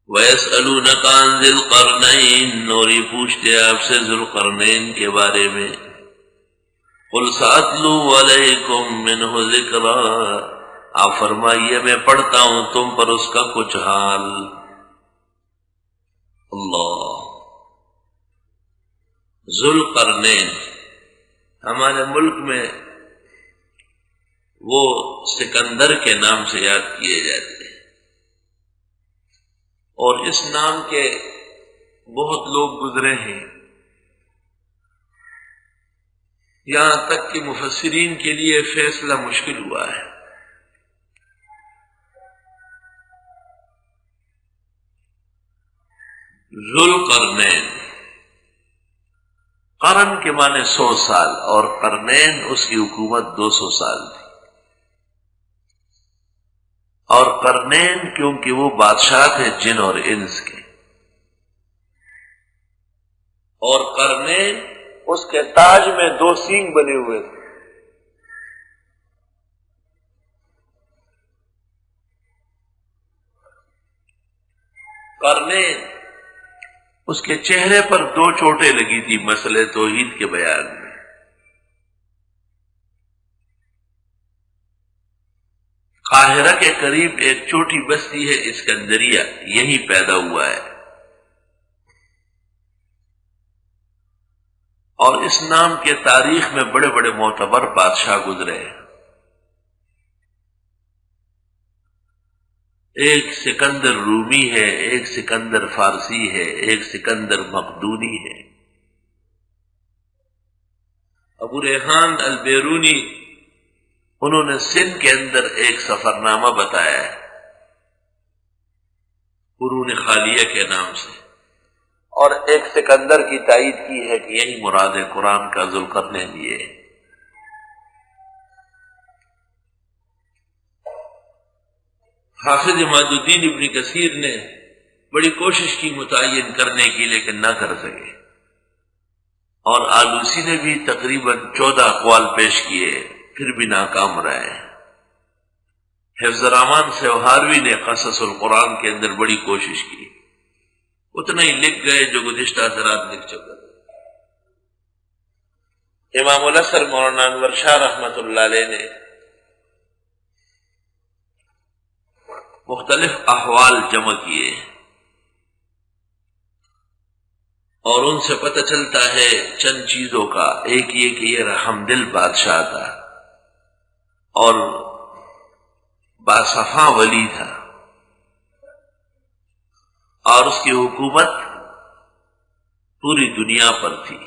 وَيَسْأَلُونَكَ عَنْ ذِي الْقَرْنَيْنِ، اور یہ پوچھتے ہیں آپ سے ذوالقرنین کے بارے میں. قُلْ سَأَتْلُو عَلَيْكُمْ مِنْهُ ذِكْرًا، آپ فرمائیے میں پڑھتا ہوں تم پر اس کا کچھ حال. اللہ. ذوالقرنین ہمارے ملک میں وہ سکندر کے نام سے یاد کیے جاتے ہیں، اور اس نام کے بہت لوگ گزرے ہیں، یہاں تک کہ مفسرین کے لیے فیصلہ مشکل ہوا ہے. ذوالقرنین، قرن کے معنی 100 سال، اور قرنین اس کی حکومت 200 سال تھی. اور قرنین کیونکہ وہ بادشاہ تھے جن اور انس کے، اور قرنین اس کے تاج میں 2 سینگ بنے ہوئے تھے. قرنین اس کے چہرے پر 2 چوٹیں لگی تھی مسئلہ توحید کے بیان میں. قاہرہ کے قریب ایک چھوٹی بستی ہے اسکندریہ، یہی پیدا ہوا ہے، اور اس نام کے تاریخ میں بڑے بڑے معتبر بادشاہ گزرے ہیں. ایک سکندر رومی ہے، ایک سکندر فارسی ہے، ایک سکندر مقدونی ہے. ابو ریحان البیرونی انہوں نے سندھ کے اندر ایک سفرنامہ بتایا ہے قرون خالیہ کے نام سے، اور ایک سکندر کی تائید کی ہے کہ یہی مراد ہے قرآن کا ذوالقرنین یہ ہے. حافظ عماد الدین ابن کثیر نے بڑی کوشش کی متعین کرنے کی، لیکن نہ کر سکے، اور آلوسی نے بھی تقریباً 14 اقوال پیش کیے، پھر بھی ناکام رہے. حفظ الرحمان سیوہاروی نے قصص القرآن کے اندر بڑی کوشش کی، اتنا ہی لکھ گئے جو گزشتہ اثرات لکھ چکے. امام الازہر مولانا انور شاہ رحمۃ اللہ علیہ نے مختلف احوال جمع کیے، اور ان سے پتہ چلتا ہے چند چیزوں کا. ایک یہ کہ یہ رحم دل بادشاہ تھا اور باصفا ولی تھا، اور اس کی حکومت پوری دنیا پر تھی.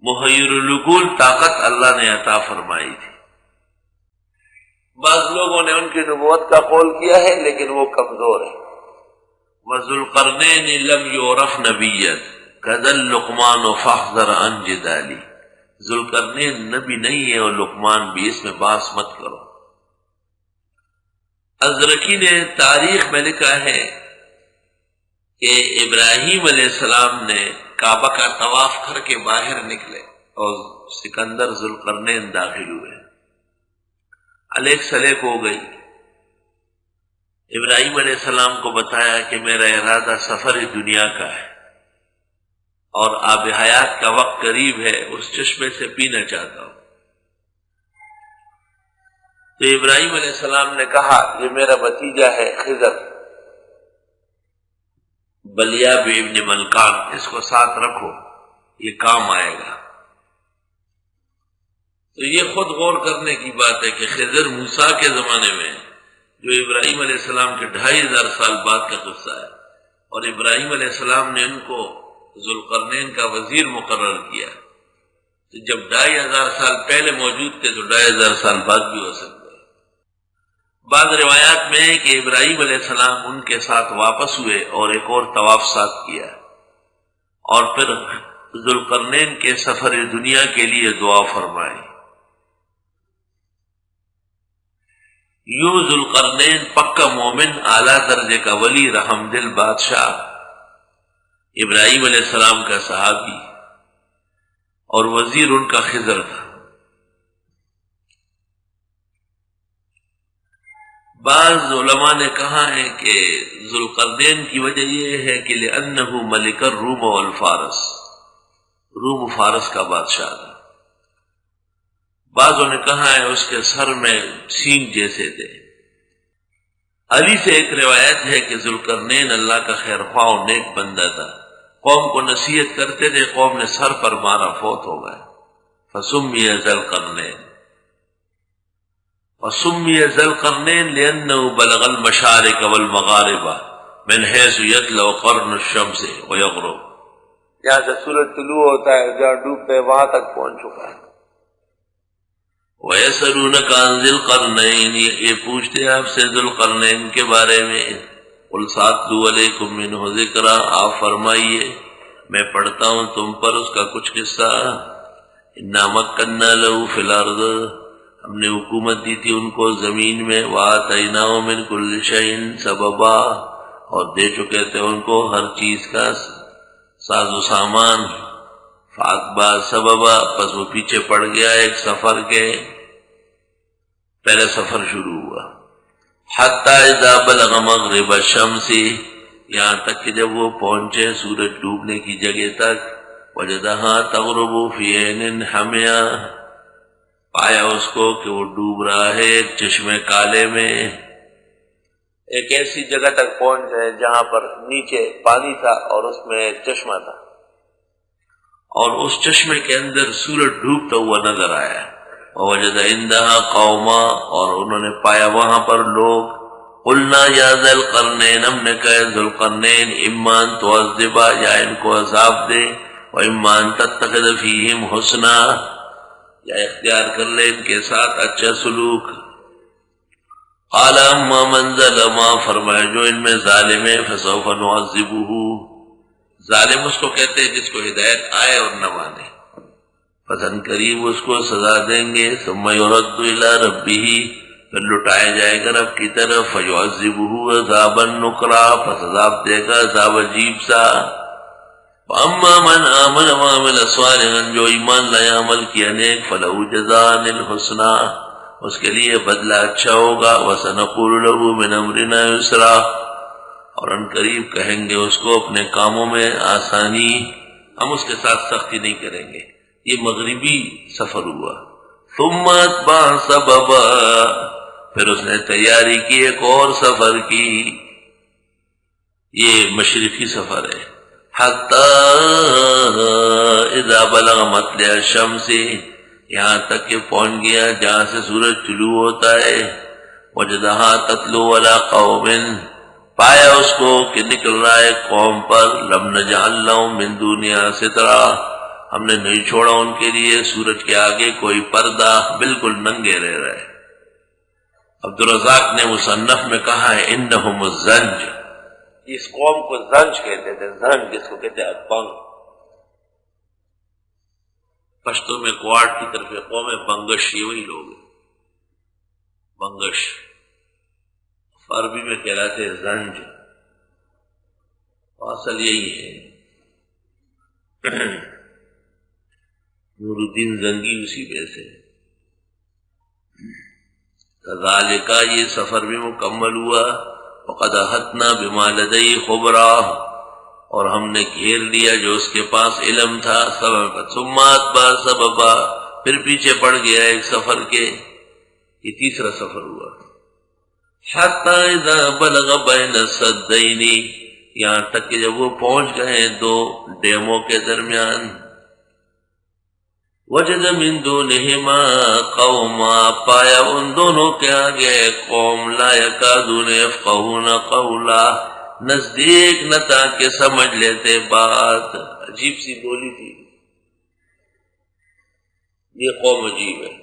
محیر العقول طاقت اللہ نے عطا فرمائی تھی. بعض لوگوں نے ان کی نبوت کا قول کیا ہے، لیکن وہ کمزور ہے. وَذُوالْقَرْنَيْنِ لَمْ يُعْرَفْ نَبِيًّا كَذَا لُقْمَانُ فَاحْذَرْ عَنْ جِدَالِ. ذوالقرنین نبی نہیں ہے، اور لقمان بھی، اس میں بحث مت کرو. ازرقی نے تاریخ میں لکھا ہے کہ ابراہیم علیہ السلام نے کعبہ کا طواف کر کے باہر نکلے، اور سکندر ذوالقرنین داخل ہوئے. علیہ سلیک ہو گئی. ابراہیم علیہ السلام کو بتایا کہ میرا ارادہ سفر دنیا کا ہے، اور آب حیات کا وقت قریب ہے، اس چشمے سے پینا چاہتا ہوں. تو ابراہیم علیہ السلام نے کہا یہ میرا بھتیجا ہے خضر، بلیاب ابن ملکان، اس کو ساتھ رکھو، یہ کام آئے گا. تو یہ خود غور کرنے کی بات ہے کہ خضر موسیٰ کے زمانے میں، جو ابراہیم علیہ السلام کے 2500 سال بعد کا قصہ ہے، اور ابراہیم علیہ السلام نے ان کو ذوالقرنین کا وزیر مقرر کیا. تو جب 2500 سال پہلے موجود تھے تو 2500 سال بعد بھی ہو سکتے. بعض روایات میں ہے کہ ابراہیم علیہ السلام ان کے ساتھ واپس ہوئے اور ایک اور طواف ساتھ کیا، اور پھر ذوالقرنین کے سفر دنیا کے لیے دعا فرمائی. یوں ذوالقرنین پکا مومن، اعلیٰ درجے کا ولی، رحم دل بادشاہ، ابراہیم علیہ السلام کا صحابی، اور وزیر ان کا خضر تھا. بعض علماء نے کہا ہے کہ ذوالقرنین کی وجہ یہ ہے کہ لأنہ ملک الروم والفارس، روم و فارس کا بادشاہ تھا۔ بعضوں نے کہا ہے اس کے سر میں سینگ جیسے تھے۔ علی سے ایک روایت ہے کہ ذوالقرنین اللہ کا خیر خواہ و نیک بندہ تھا، قوم کو نصیحت کرتے تھے، قوم نے سر پر مارا، فوت ہو گئے، فسمی ذوالقرنین، وسمی ذوالقرنین لأنه بلغ المشارق والمغارب من حيث يطلع قرن الشمس ويغرب، جہاں سے سورج طلوع ہوتا ہے جہاں ڈوبتا ہے وہاں تک پہنچ چکا ہے۔ وَيَسْأَلُونَكَ عَنْ ذِي الْقَرْنَيْنِ، یہ پوچھتے ہیں آپ سے ذوالقرنین کے بارے میں، قُلْ سَأَتْلُو عَلَيْكُم مِّنْهُ ذِكْرًا، آپ فرمائیے میں پڑھتا ہوں تم پر اس کا کچھ قصہ۔ اِنَّا مَكَّنَّا لَهُ فِي الْأَرْضِ، ہم نے حکومت دی تھی ان کو زمین میں، وَآتَيْنَاهُ مِنْ كُلِّ شَيْءٍ سَبَبًا، اور دے چکے تھے ان کو ہر چیز کا ساز و سامان۔ فَأَتْبَعَ سَبَبًا، پس وہ پیچھے پڑ گیا ایک سفر کے، پہلے سفر شروع ہوا۔ حَتَّى إِذَا بَلَغَ مَغْرِبَ الشَّمْسِ، یہاں تک کہ جب وہ پہنچے سورج ڈوبنے کی جگہ تک، وَجَدَهَا تَغْرُبُ فِي عَيْنٍ حَمِيَةٍ، پایا اس کو کہ وہ ڈوب رہا ہے ایک چشمے کالے میں، ایک ایسی جگہ تک پہنچ گئے جہاں پر نیچے پانی تھا اور اس میں ایک چشمہ تھا، اور اس چشمے کے اندر سورج ڈوبتا ہوا نظر آیا۔ وَوَجَدَ عِندَهَا قَوْمًا، اور انہوں نے پایا وہاں پر لوگ۔ قُلْنَا يَا ذَا الْقَرْنَيْنِ، ہم نے کہا ذوالقرنین، إِمَّا أَن تُعَذِّبَ، یا ان کو عذاب دے، وَإِمَّا أَن تَتَّخِذَ فِيهِمْ حُسْنًا، یا اختیار کر لے ان کے ساتھ اچھا سلوک۔ قَالَ أَمَّا مَنْ ظَلَمَ، فرمایا جو ان میں ظالم ہے، فَسَوْفَ نُعَذِّبُهُ، ظالم اس کو کہتے ہیں جس کو ہدایت آئے اور نہ مانے، فَتَن قریب اس کو سزا دیں گے، ثُمَّ يُرَدُّ إِلَىٰ رَبِّهِ، پھر لٹایا جائے گا رب کی طرف، فَيُعَذِّبُهُ عَذَابًا نُكْرًا، پس عذاب دے گا عذاب عجیب سا۔ وَأَمَّا مَنْ آمَنَ وَعَمِلَ صَالِحًا، جو ایمان لائے عمل کیا نیک، فَلَهُ جَزَاءً الْحُسْنَىٰ، اس کے لیے بدلہ اچھا ہوگا، وَسَنَقُولُ لَهُ مِنْ أَمْرِنَا يُسْرًا، اور ان قریب کہیں گے اس کو اپنے کاموں میں آسانی، ہم اس کے ساتھ سختی نہیں کریں گے۔ یہ مغربی سفر ہوا۔ ثُمَّ أَتْبَعَ سَبَبًا، پھر اس نے تیاری کی ایک اور سفر کی، یہ مشرقی سفر ہے۔ حَتَّى إِذَا بَلَغَ مَطْلِعَ الشَّمْسِ، یہاں تک کہ پہنچ گیا جہاں سے سورج طلوع ہوتا ہے۔ وَجَدَهَا تَطْلُعُ عَلَىٰ قَوْمٍ، پایا اس کو کہ نکل رہا ہے قوم پر، لَمْ نَجْعَل لَّهُم مِّن دُونِهَا سِتْرًا، ہم نے نہیں چھوڑا ان کے لیے سورج کے آگے کوئی پردہ، بالکل ننگے رہ رہے۔ عبدالرزاق نے مصنف میں کہا ہے انہم الزنج، اس قوم کو زنج کہتے تھے، زنج جس کو کہتے ہیں بنگ، پشتو میں کوارٹ کی طرف قوم بنگش، یہ وہی لوگ ہیں بنگش، عربی میں کہلاتے ہیں زنج، اصل یہی ہے۔ نور الدین زنگی اسی پہ سے۔ کذالک، یہ سفر بھی مکمل ہوا۔ وقد احطنا بما لدیہ خبرا، اور ہم نے گھیر لیا جو اس کے پاس علم تھا، سبب ثم اتبع سببا، پھر پیچھے پڑ گیا ایک سفر کے، یہ تیسرا سفر ہوا۔ حتی اذا بلغ بین السدین، یہاں تک کہ جب وہ پہنچ گئے دو ڈیموں کے درمیان، وجد من دونہما قوما، پایا ان دونوں کے آگے قوم، لا یکادون یفقہون قولا، نزدیک نہ تھا کہ سمجھ لیتے بات، عجیب سی بولی تھی، یہ قوم عجیب ہے۔